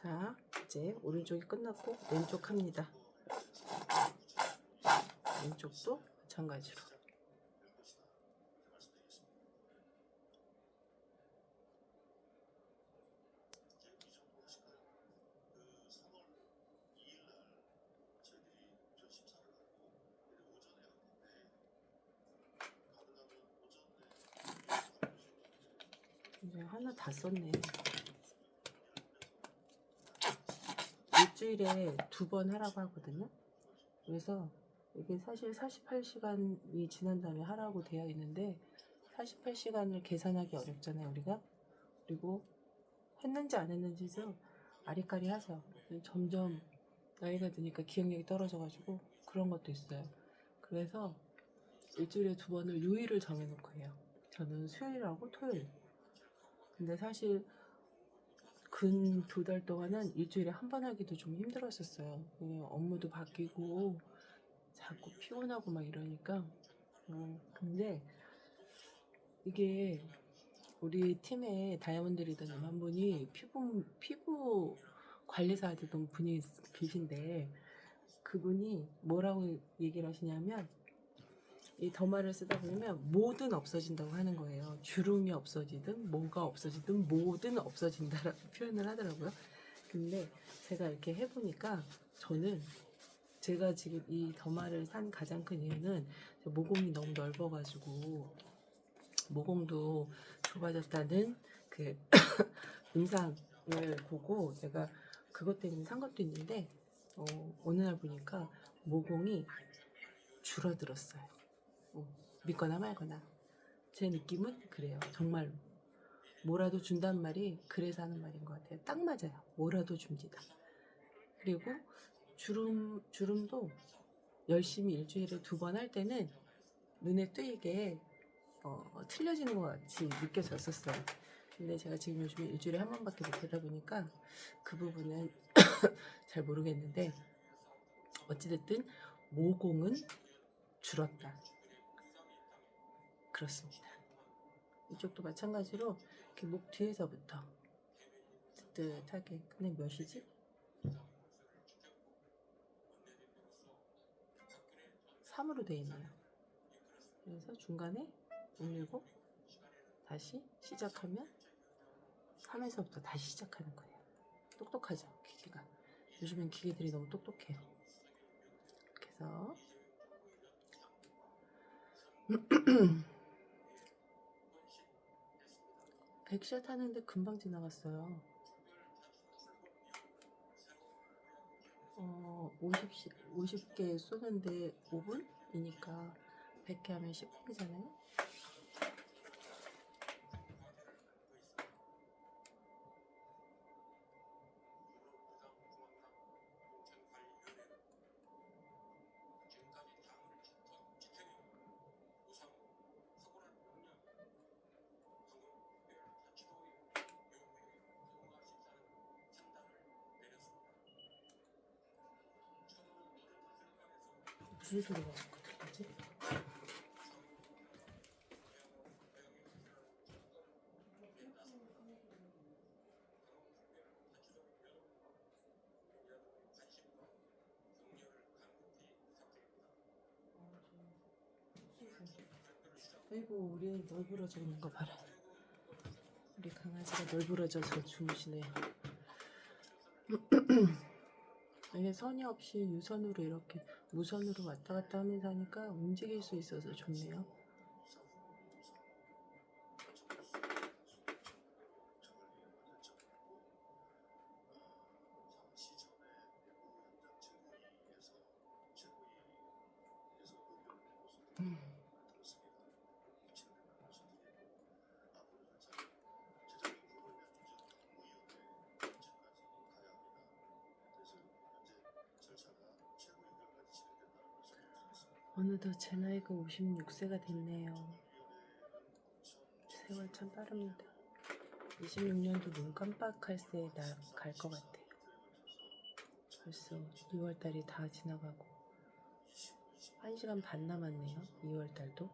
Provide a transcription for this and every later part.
자, 이제 오른쪽이 끝났고 왼쪽 합니다. 왼쪽도 마찬가지로. 이제 하나 다 썼네. 일주일에 2번 하라고 하거든요. 그래서 이게 사실 48시간이 지난 다음에 하라고 되어 있는데 48시간을 계산하기 어렵잖아요, 우리가. 그리고 했는지 안 했는지도 아리까리 하죠. 점점 나이가 드니까 기억력이 떨어져가지고 그런 것도 있어요. 그래서 일주일에 2번을 요일을 정해놓고 해요. 저는 수요일하고 토요일. 근데 사실 근 2달 동안은 일주일에 1번 하기도 좀 힘들었었어요. 업무도 바뀌고 자꾸 피곤하고 막 이러니까. 근데 이게 우리 팀에 다이아몬드 리더님 한 분이 피부 관리사 하던 분이 계신데, 그분이 뭐라고 얘기를 하시냐면 이 더마를 쓰다 보면 뭐든 없어진다고 하는 거예요. 주름이 없어지든 뭐가 없어지든 뭐든 없어진다라고 표현을 하더라고요. 근데 제가 이렇게 해보니까 저는, 제가 지금 이 더마를 산 가장 큰 이유는 모공이 너무 넓어가지고 모공도 좁아졌다는 그 임상을 보고 제가 그것 때문에 산 것도 있는데, 어느 날 보니까 모공이 줄어들었어요. 믿거나 말거나 제 느낌은 그래요. 정말로 뭐라도 준단 말이 그래서 하는 말인 것 같아요. 딱 맞아요. 뭐라도 줍니다. 그리고 주름도 열심히 일주일에 2번 할 때는 눈에 띄게 틀려지는 것 같이 느껴졌었어요. 근데 제가 지금 요즘에 일주일에 1번밖에 못 하다 보니까 그 부분은 잘 모르겠는데, 어찌됐든 모공은 줄었다. 그렇습니다. 이쪽도 마찬가지로 이렇게 목 뒤에서부터 뜨뜻하게, 근데 몇이지? 3으로 되어 있네요. 그래서 중간에 올리고 다시 시작하면 3에서부터 다시 시작하는 거예요. 똑똑하죠, 기계가. 요즘엔 기계들이 너무 똑똑해요. 그래서 100샷 하는데 금방 지나갔어요. 50개 쏘는데 5분이니까 100개 하면 10분이잖아요. 무슨 소리가 자꾸 들리지? 아이고, 우리 널브러져 있는 거 봐라. 우리 강아지가 널브러져서 주무시네요. 이게 선이 없이 유선으로 이렇게 무선으로 왔다 갔다 하면서 하니까 움직일 수 있어서 좋네요. 어느덧 제 나이가 56세가 됐네요. 세월 참 빠릅니다. 26년도 눈 깜빡할 새에 나 갈 것 같아요. 벌써 2월달이 다 지나가고 1시간 반 남았네요. 2월달도.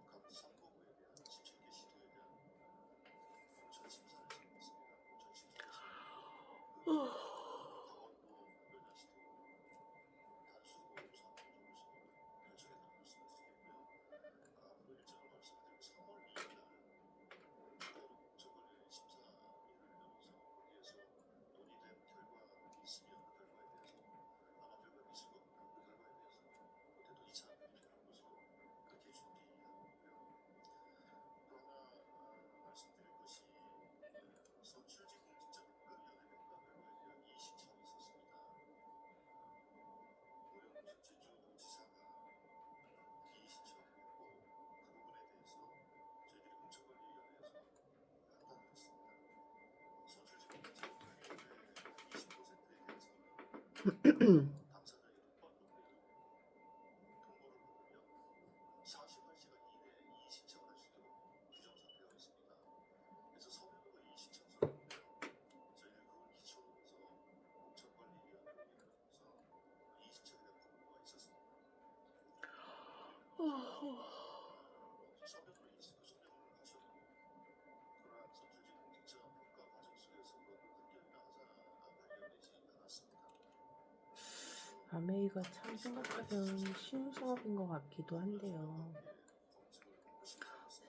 아메이가 참 생각하면 쉬운 사업인 것 같기도 한데요.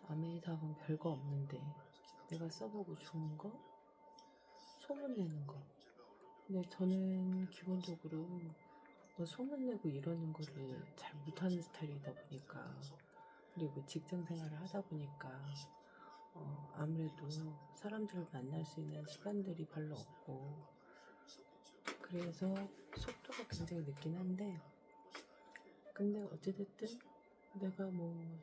아메이 사업은 별거 없는데 내가 써보고 좋은 거? 소문내는 거. 근데 저는 기본적으로 뭐 소문내고 이러는 거를 잘 못하는 스타일이다 보니까, 그리고 직장 생활을 하다 보니까 아무래도 사람들을 만날 수 있는 시간들이 별로 없고, 그래서 속도가 굉장히 늦긴 한데, 근데 어찌됐든 내가 뭐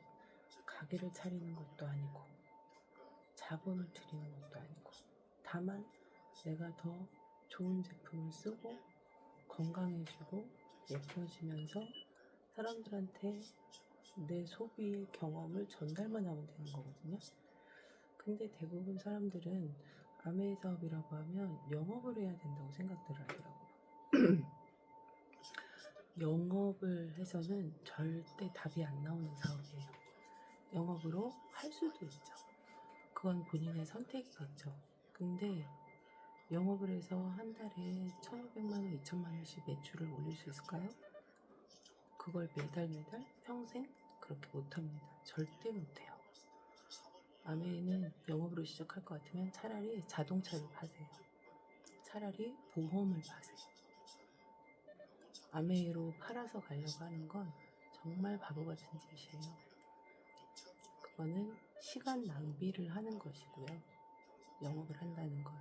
가게를 차리는 것도 아니고 자본을 들이는 것도 아니고, 다만 내가 더 좋은 제품을 쓰고 건강해지고 예뻐지면서 사람들한테 내 소비의 경험을 전달만 하면 되는 거거든요. 근데 대부분 사람들은 아메이 사업이라고 하면 영업을 해야 된다고 생각들을 하더라고요. 영업을 해서는 절대 답이 안 나오는 사업이에요. 영업으로 할 수도 있죠. 그건 본인의 선택이겠죠. 근데 영업을 해서 한 달에 1,500만 원, 2천만 원씩 매출을 올릴 수 있을까요? 그걸 매달 평생 그렇게 못합니다. 절대 못해요. 아메이는 영업으로 시작할 것 같으면 차라리 자동차를 파세요. 차라리 보험을 파세요. 아메이로 팔아서 가려고 하는 건 정말 바보 같은 짓이에요. 그거는 시간 낭비를 하는 것이고요. 영업을 한다는 건.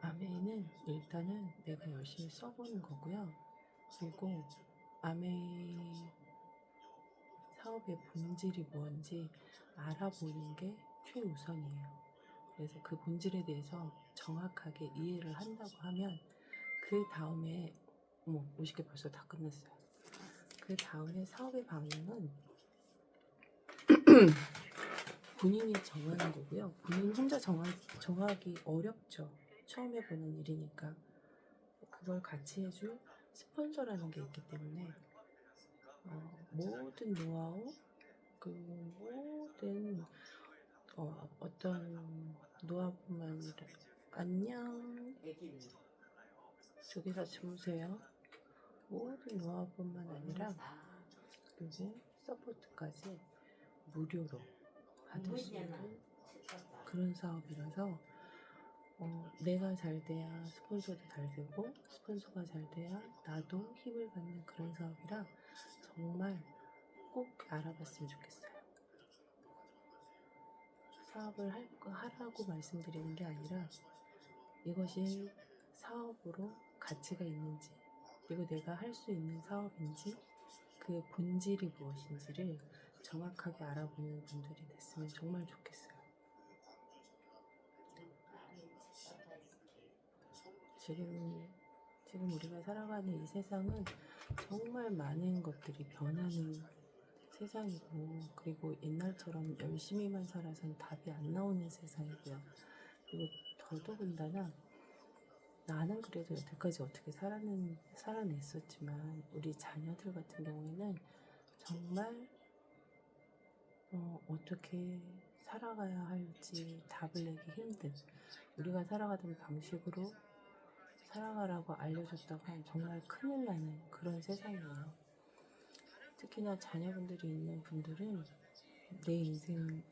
아메이는 일단은 내가 열심히 써보는 거고요. 그리고 아메이 사업의 본질이 뭔지 알아보는 게 최우선이에요. 그래서 그 본질에 대해서 정확하게 이해를 한다고 하면, 그 다음에 50개 벌써 다 끝났어요. 그 다음에 사업의 방향은 본인이 정하는 거고요. 본인 혼자 정하기 어렵죠. 처음 해보는 일이니까. 그걸 같이 해줄 스폰서라는 게 있기 때문에 모든 노하우, 그 모든 어떤 노하우뿐만 아니라, 안녕 저기서 주무세요. 모든 노하우뿐만 아니라 그리고 서포트까지 무료로 받을 수 있는 그런 사업이라서, 내가 잘 돼야 스폰서도 잘 되고, 스폰서가 잘 돼야 나도 힘을 받는 그런 사업이라 정말 꼭 알아봤으면 좋겠어요. 사업을 하라고 말씀드리는 게 아니라, 이것이 사업으로 가치가 있는지, 그리고 내가 할 수 있는 사업인지, 그 본질이 무엇인지를 정확하게 알아보는 분들이 됐으면 정말 좋겠어요. 지금 우리가 살아가는 이 세상은 정말 많은 것들이 변하는 세상이고, 그리고 옛날처럼 열심히만 살아선 답이 안 나오는 세상이고요. 그리고 더더군다나 나는 그래도 여태까지 어떻게 살아냈었지만, 우리 자녀들 같은 경우에는 정말 어떻게 살아가야 할지 답을 내기 힘든, 우리가 살아가던 방식으로 살아가라고 알려줬다가 정말 큰일 나는 그런 세상이에요. 특히나 자녀분들이 있는 분들은 내 인생은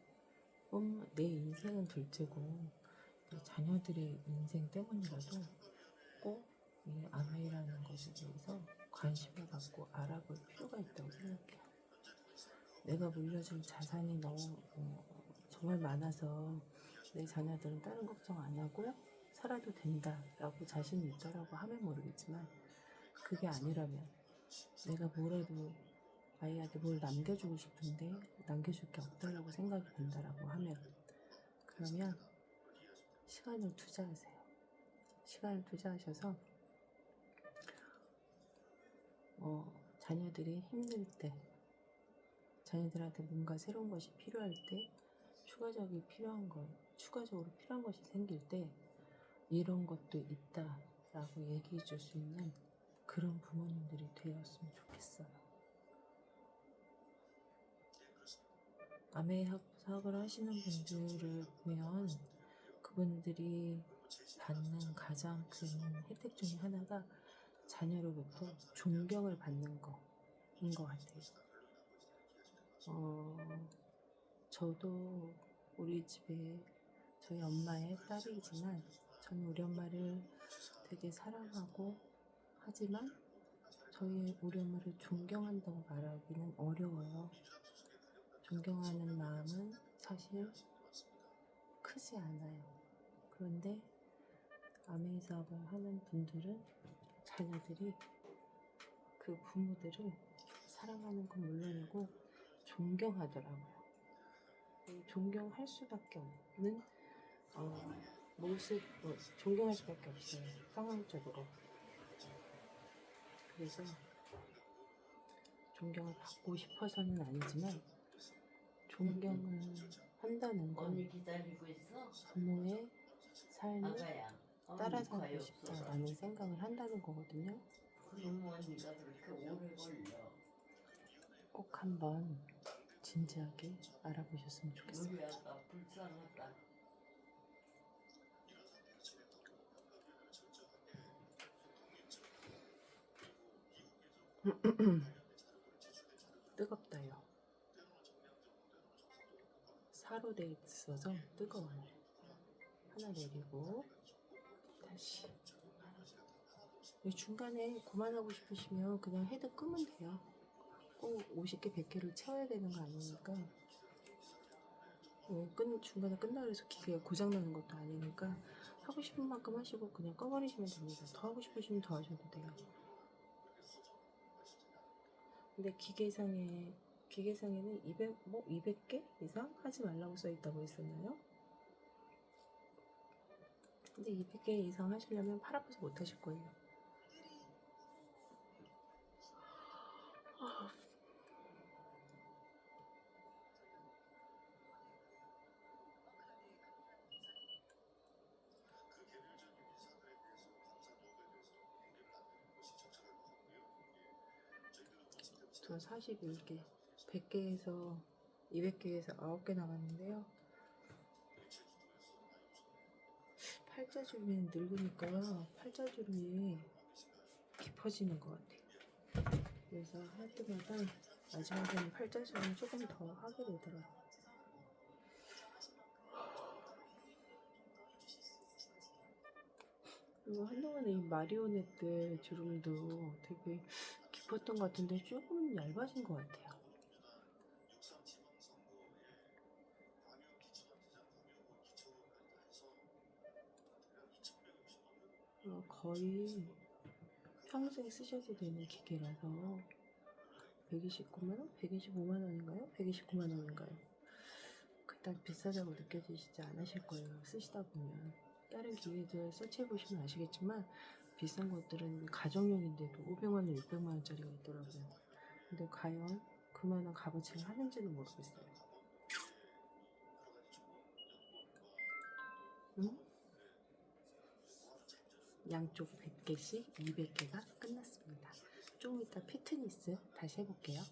둘째고, 내 자녀들의 인생 때문이라도 꼭 이 아메이라는 것에 대해서 관심을 갖고 알아볼 필요가 있다고 생각해요. 내가 물려준 자산이 너무 정말 많아서 내 자녀들은 다른 걱정 안 하고 살아도 된다라고 자신이 있더라고 하면 모르겠지만, 그게 아니라면, 내가 뭐라도 아이한테 뭘 남겨주고 싶은데 남겨줄 게 없다라고 생각이 든다라고 하면, 그러면 시간을 투자하세요. 시간을 투자하셔서 자녀들이 힘들 때, 자녀들한테 뭔가 새로운 것이 필요할 때, 추가적으로 필요한 것이 생길 때, 이런 것도 있다라고 얘기해 줄 수 있는 그런 부모님들이 되었으면 좋겠어요. 아메 사업을 하시는 분들을 보면 그분들이 받는 가장 큰 혜택 중에 하나가 자녀로부터 존경을 받는 거인 것 같아요. 저도 우리 집에 저희 엄마의 딸이지만 저는 우리 엄마를 되게 사랑하고 하지만 우리 엄마를 존경한다고 말하기는 어려워요. 존경하는 마음은 사실 크지 않아요. 그런데 아메이 사업을 하는 분들은 자녀들이 그 부모들을 사랑하는 건 물론이고 존경하더라고요. 존경할 수밖에 없는 존경할 수밖에 없어요. 상황적으로. 그래서 존경을 받고 싶어서는 아니지만 존경을 한다는 건 언니 기다리고 있어? 부모의 삶을 아가야. 따라 살고 싶다라는 생각을 한다는 거거든요. 그럼 언니가 그렇게 오래 걸려. 꼭 한번 진지하게 알아보셨으면 좋겠어요. 우리 아가 불쌍하다. 뜨겁다요. 사로 돼 있어서 뜨거워요. 하나 내리고 다시. 중간에 그만하고 싶으시면 그냥 헤드 끄면 돼요. 꼭 50개, 100개를 채워야 되는 거 아니니까. 중간에 끝나고 해서 기계가 고장나는 것도 아니니까 하고 싶은 만큼 하시고 그냥 꺼버리시면 됩니다. 더 하고 싶으시면 더 하셔도 돼요. 근데 기계상에는 200개 이상 하지 말라고 써있다고 했었나요? 근데 200개 이상 하시려면 팔 아파서 못 하실 거예요. 저 41개, 100개에서 200개에서 9개 남았는데요. 팔자주름이 늙으니까 팔자주름이 깊어지는 것 같아요. 그래서 할 때마다 마지막에는 팔자주름 조금 더 하게 되더라고요. 그리고 한동안에 이 마리오네트 주름도 되게 깊었던 것 같은데 조금 얇아진 것 같아요. 거의 평생 쓰셔도 되는 기계라서 129만원? 125만원인가요? 129만원인가요? 그닥 비싸다고 느껴지시지 않으실 거예요. 쓰시다 보면. 다른 기계들 서치해보시면 아시겠지만 비싼 것들은 가정용인데도 500만원, 600만원짜리가 있더라고요. 근데 과연 그만한 값어치를 하는지는 모르겠어요. 응? 양쪽 100개씩 200개가 끝났습니다. 좀 이따 피트니스 다시 해볼게요.